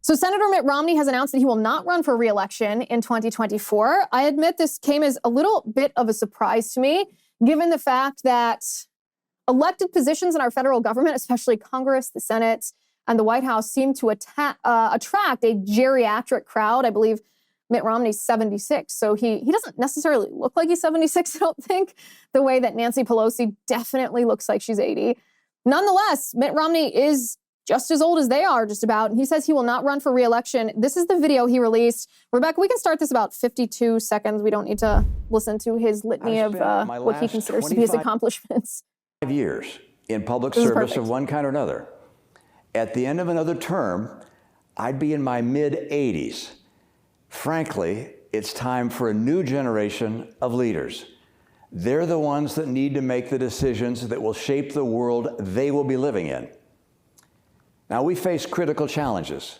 So Senator Mitt Romney has announced that he will not run for re-election in 2024. I admit this came as a little bit of a surprise to me, given the fact that elected positions in our federal government, especially Congress, the Senate, and the White House, seem to attract a geriatric crowd. I believe Mitt Romney's 76, so he doesn't necessarily look like he's 76, I don't think, the way that Nancy Pelosi definitely looks like she's 80. Nonetheless, Mitt Romney is just as old as they are, just about, and he says he will not run for re-election. This is the video he released. Rebecca, we can start this about 52 seconds. We don't need to listen to his litany of what he considers to be his accomplishments. 5 years in public service of one kind or another. At the end of another term, I'd be in my mid-80s. Frankly, it's time for a new generation of leaders. They're the ones that need to make the decisions that will shape the world they will be living in. Now, we face critical challenges: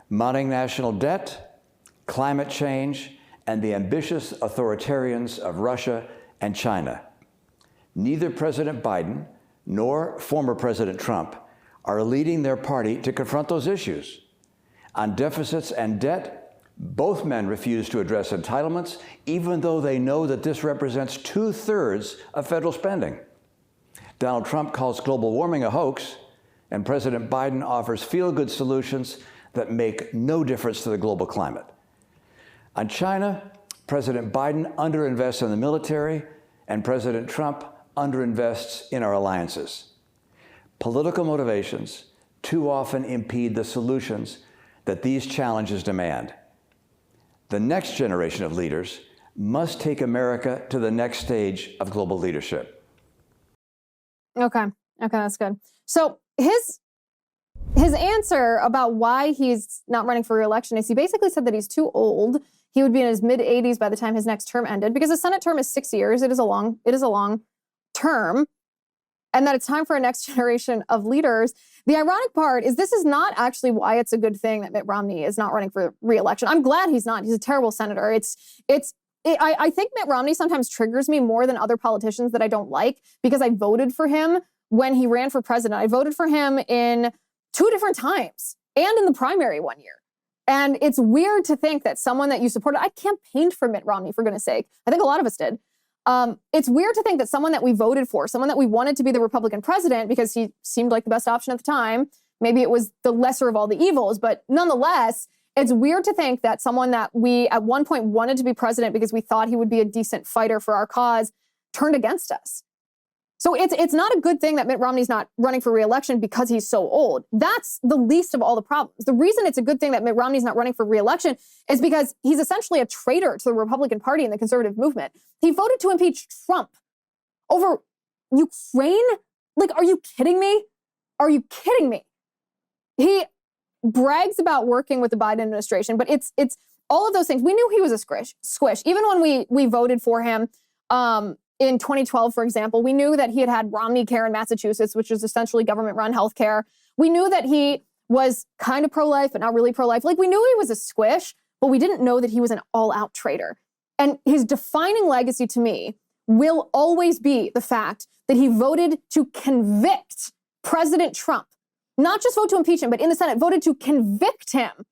mounting national debt, climate change, and the ambitious authoritarians of Russia and China. Neither President Biden nor former President Trump are leading their party to confront those issues. On deficits and debt, both men refuse to address entitlements, even though they know that this represents 2/3 of federal spending. Donald Trump calls global warming a hoax, and President Biden offers feel-good solutions that make no difference to the global climate. On China, President Biden underinvests in the military, and President Trump underinvests in our alliances. Political motivations too often impede the solutions that these challenges demand. The next generation of leaders must take America to the next stage of global leadership. Okay, that's good. So his answer about why he's not running for re-election is he basically said that he's too old. He would be in his mid-80s by the time his next term ended, because the Senate term is 6 years. It is a long term, and that it's time for a next generation of leaders. The ironic part is this is not actually why it's a good thing that Mitt Romney is not running for re-election. I'm glad he's not. He's a terrible senator. I think Mitt Romney sometimes triggers me more than other politicians that I don't like, because I voted for him when he ran for president. I voted for him in 2 different times and in the primary 1 year. And it's weird to think that someone that you supported, I campaigned for Mitt Romney, for goodness sake. I think a lot of us did. It's weird to think that someone that we voted for, someone that we wanted to be the Republican president because he seemed like the best option at the time, maybe it was the lesser of all the evils, but nonetheless, it's weird to think that someone that we at one point wanted to be president because we thought he would be a decent fighter for our cause turned against us. So it's not a good thing that Mitt Romney's not running for re-election because he's so old. That's the least of all the problems. The reason it's a good thing that Mitt Romney's not running for re-election is because he's essentially a traitor to the Republican Party and the conservative movement. He voted to impeach Trump over Ukraine? Like, are you kidding me? Are you kidding me? He brags about working with the Biden administration, but it's all of those things. We knew he was a squish. Even when we voted for him, in 2012, for example, we knew that he had Romney Care in Massachusetts, which is essentially government-run healthcare. We knew that he was kind of pro-life, but not really pro-life. Like, we knew he was a squish, but we didn't know that he was an all-out traitor. And his defining legacy to me will always be the fact that he voted to convict President Trump. Not just vote to impeach him, but in the Senate, voted to convict him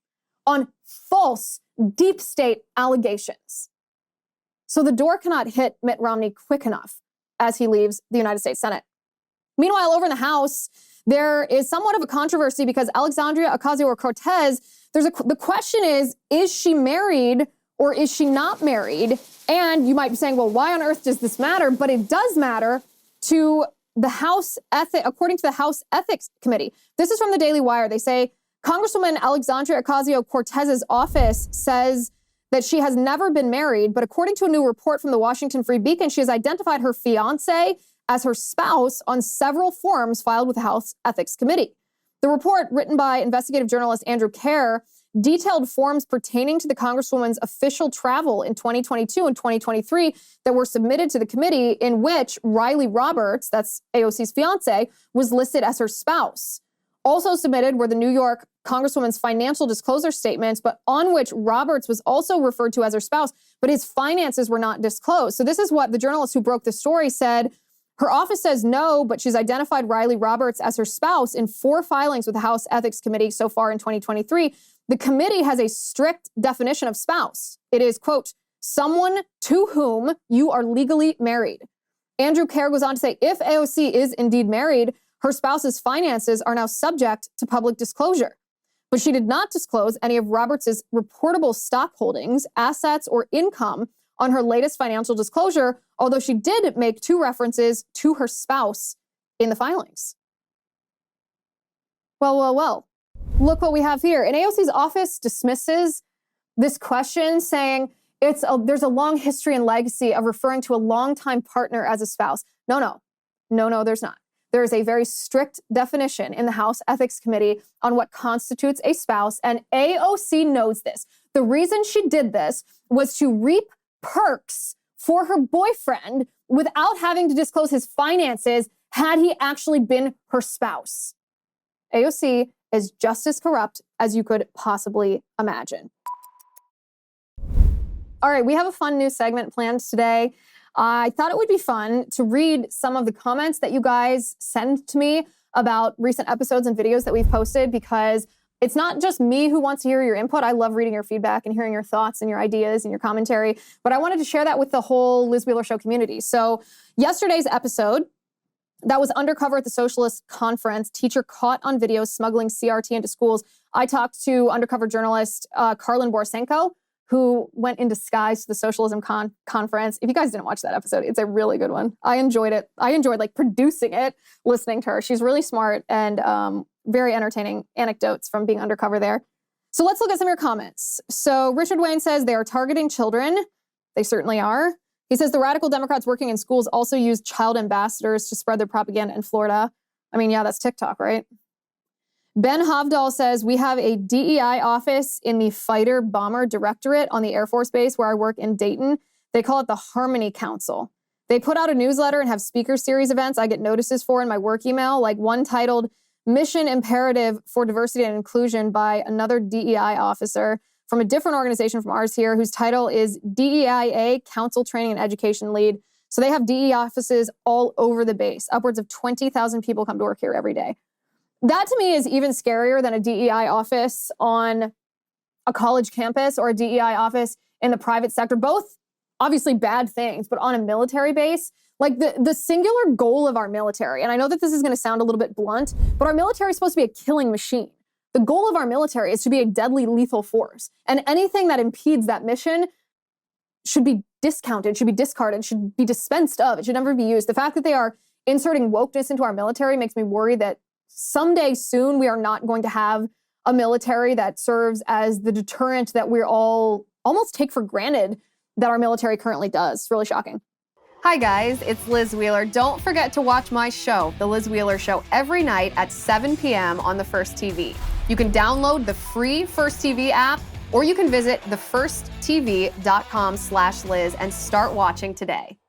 on false deep state allegations. So the door cannot hit Mitt Romney quick enough as he leaves the United States Senate. Meanwhile, over in the House, there is somewhat of a controversy because Alexandria Ocasio-Cortez, the question is she married or is she not married? And you might be saying, well, why on earth does this matter? But it does matter to the House according to the House Ethics Committee. This is from the Daily Wire. They say Congresswoman Alexandria Ocasio-Cortez's office says that she has never been married, but according to a new report from the Washington Free Beacon, she has identified her fiancé as her spouse on several forms filed with the House Ethics Committee. The report, written by investigative journalist Andrew Kerr, detailed forms pertaining to the Congresswoman's official travel in 2022 and 2023 that were submitted to the committee, in which Riley Roberts, that's AOC's fiancé, was listed as her spouse. Also submitted were the New York Congresswoman's financial disclosure statements, but on which Roberts was also referred to as her spouse, but his finances were not disclosed. So this is what the journalist who broke the story said Her office says no, but she's identified Riley Roberts as her spouse in 4 filings with the House Ethics Committee so far in 2023. The committee has a strict definition of spouse. It is, quote, someone to whom you are legally married. Andrew Kerr goes on to say, if AOC is indeed married, her spouse's finances are now subject to public disclosure. But she did not disclose any of Roberts' reportable stock holdings, assets, or income on her latest financial disclosure, although she did make 2 references to her spouse in the filings. Well. Look what we have here. And AOC's office dismisses this question, saying there's a long history and legacy of referring to a longtime partner as a spouse. No, there's not. There is a very strict definition in the House Ethics Committee on what constitutes a spouse, and AOC knows this. The reason she did this was to reap perks for her boyfriend without having to disclose his finances had he actually been her spouse. AOC is just as corrupt as you could possibly imagine. All right, we have a fun new segment planned today. I thought it would be fun to read some of the comments that you guys send to me about recent episodes and videos that we've posted, because it's not just me who wants to hear your input. I love reading your feedback and hearing your thoughts and your ideas and your commentary, but I wanted to share that with the whole Liz Wheeler Show community. So yesterday's episode, that was undercover at the Socialist Conference, teacher caught on video smuggling CRT into schools. I talked to undercover journalist Karlin Borisenko, who went in disguise to the Socialism Conference. If you guys didn't watch that episode, it's a really good one. I enjoyed it. I enjoyed producing it, listening to her. She's really smart and very entertaining anecdotes from being undercover there. So let's look at some of your comments. So Richard Wayne says they are targeting children. They certainly are. He says the radical Democrats working in schools also use child ambassadors to spread their propaganda in Florida. I mean, yeah, that's TikTok, right? Ben Hovdahl says, we have a DEI office in the Fighter Bomber Directorate on the Air Force Base where I work in Dayton. They call it the Harmony Council. They put out a newsletter and have speaker series events I get notices for in my work email, like one titled Mission Imperative for Diversity and Inclusion by another DEI officer from a different organization from ours here, whose title is DEIA Council Training and Education Lead. So they have DEI offices all over the base. Upwards of 20,000 people come to work here every day. That to me is even scarier than a DEI office on a college campus or a DEI office in the private sector. Both obviously bad things, but on a military base, like the singular goal of our military, and I know that this is going to sound a little bit blunt, but our military is supposed to be a killing machine. The goal of our military is to be a deadly lethal force. And anything that impedes that mission should be discounted, should be discarded, should be dispensed of. It should never be used. The fact that they are inserting wokeness into our military makes me worry that someday soon we are not going to have a military that serves as the deterrent that we're all almost take for granted that our military currently does. It's really shocking. Hi guys, it's Liz Wheeler. Don't forget to watch my show, The Liz Wheeler Show, every night at 7 p.m. on the First TV. You can download the free First TV app, or you can visit thefirsttv.com/Liz and start watching today.